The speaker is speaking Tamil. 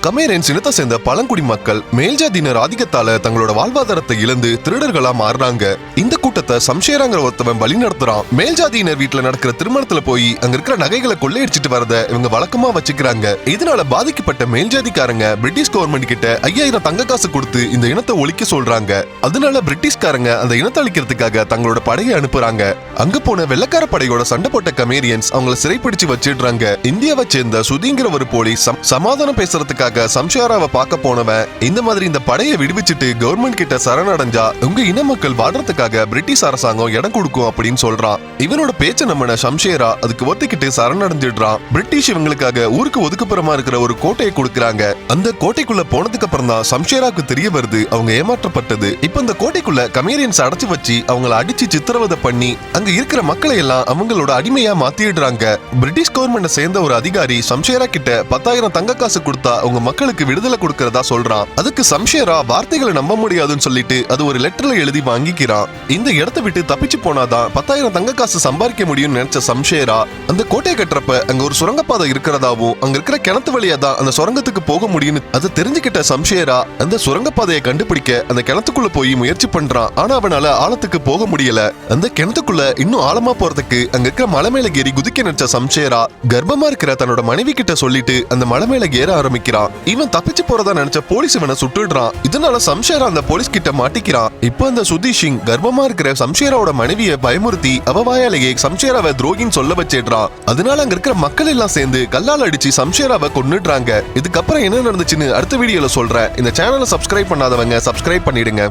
கமேரியன்ஸ் இனத்தை சேர்ந்த பழங்குடி மக்கள் மேல்ஜாதியினர் ஆதிக்கத்தால தங்களோட வாழ்வாதாரத்தை இழந்து திருடர்களா மாறுறாங்க. இந்த கூட்டத்தை சம்ஷேராங்கிற ஒருத்தவன் வழி நடத்துறான். மேல்ஜாதியினர் வீட்டுல நடக்கிற திருமணத்துல போய் அங்க இருக்கிற நகைகளை கொள்ளையடிச்சிட்டு வரத இவங்க வழக்கமா வச்சுக்கிறாங்க. இதனால பாதிக்கப்பட்ட மேல்ஜாதிக்காரங்க பிரிட்டிஷ் கவர்மெண்ட் கிட்ட 5000 தங்க காசு கொடுத்து இந்த இனத்தை ஒழிக்க சொல்றாங்க. அதனால பிரிட்டிஷ்காரங்க அந்த இனத்தை அழிக்கிறதுக்காக தங்களோட படையை அனுப்புறாங்க. அங்க போன வெள்ளக்கார படையோட சண்டை போட்ட கமேரியன்ஸ் அவங்கள சிறைப்பிடிச்சு வச்சிடுறாங்க. இந்தியாவை சேர்ந்த சுதிங்கிற ஒரு போலீஸ் சமாதானம் பேசுறதுக்காக சம்ஷேராவை பார்க்க போனவன் இந்த மாதிரி இந்த படையை விடுவிச்சுட்டு கவர்மெண்ட் கிட்ட சரணடைஞ்சா உங்க இன மக்கள் வாழ்றதுக்காக பிரிட்டிஷ் அரசாங்கம் இடம் கொடுக்கும் அப்படின்னு சொல்றான். இவனோட பேச்ச நம்பின சம்ஷேரா அதுக்கு ஒத்துக்கிட்டு சரணடைஞ்சிடுறான். பிரிட்டிஷ் இவங்களுக்காக ஊருக்கு ஒதுக்குப்புறமா இருக்கிற ஒரு கோட்டையை கொடுக்கறாங்க. அந்த கோட்டைக்குள்ள போனதுக்கு அப்புறம் தான் சம்ஷேராக்கு தெரிய வருது அவங்க ஏமாற்றப்பட்டது. இப்ப இந்த கோட்டைக்குள்ள கமேரியன்ஸ் அடைச்சு வச்சு அவங்களை அடிச்சு சித்திரவதை பண்ணி அங்க இருக்கிற மக்களை எல்லாம் அவங்களோட அடிமையா மாத்திடுறாங்க. பிரிட்டிஷ் கவர்மெண்ட் சேர்ந்த ஒரு அதிகாரி சம்ஷேரா கிட்ட 10,000 தங்க காசு கொடுத்தா அவங்க மக்களுக்கு விடுதலை கொடுக்கறதா சொல்றான். அதுக்கு சம்ஷேரா வார்த்தைகளை நம்ப முடியாதுன்னு சொல்லிட்டு அது ஒரு லெட்டர்ல எழுதி வாங்கிக்கிறான். இந்த இடத்தை விட்டு தப்பிச்சு போனாதான் 10,000 தங்க காசு சம்பாதிக்க முடியும்னு நினைச்ச சம்ஷேரா அந்த கோட்டை கட்டுறப்ப அங்க ஒரு சுரங்கப்பாதை இருக்கிறதாவும் அங்க இருக்கிற கிணத்து வழியா தான் அந்த சுரங்கத்துக்கு போக முடியும்னு அதை தெரிஞ்சுக்கிட்ட சம்ஷேரா அந்த சுரங்கப்பாதையை கண்டுபிடிக்க அந்த கிணத்துக்குள்ள போய் முயற்சி பண்றான். ஆனா அவனால ஆழத்துக்கு போக முடியல. அந்த கிணத்துக்குள்ள இன்னும் ஆழமா போறதுக்கு அங்க இருக்கிற மலை மேல ஏறி குதிக்க நினைச்ச சம்ஷேரா கர்ப்பமா இருக்கிற தன்னோட மனைவி கிட்ட சொல்லிட்டு அந்த மலை மேல ஏற ஆரம்பிக்கிறான். இவன் தப்பிச்சு போறதா நினைச்ச போலீஸ் இவனை சுட்டுடுறான். இதனால சம்ஷேரா அந்த போலீஸ் கிட்ட மாட்டிக்கிறான். இப்ப அந்த சுதீஷ் சிங் கர்ப்பமா இருக்கிற சம்ஷேராவோட மனைவியை பயமுறுத்தி அவ வாயாலேயே சம்ஷேராவை துரோகின்னு சொல்ல வச்சிடுறான். அதனால அங்க இருக்கிற மக்கள் எல்லாம் சேர்ந்து கல்லால் அடிச்சு சம்ஷேராவை கொன்னுடுறாங்க. இதுக்கப்புறம் என்ன நடந்துச்சுன்னு அடுத்த வீடியோல சொல்றேன். இந்த சேனலை சப்ஸ்கிரைப் பண்ணாதவங்க சப்ஸ்கிரைப் பண்ணிடுங்க.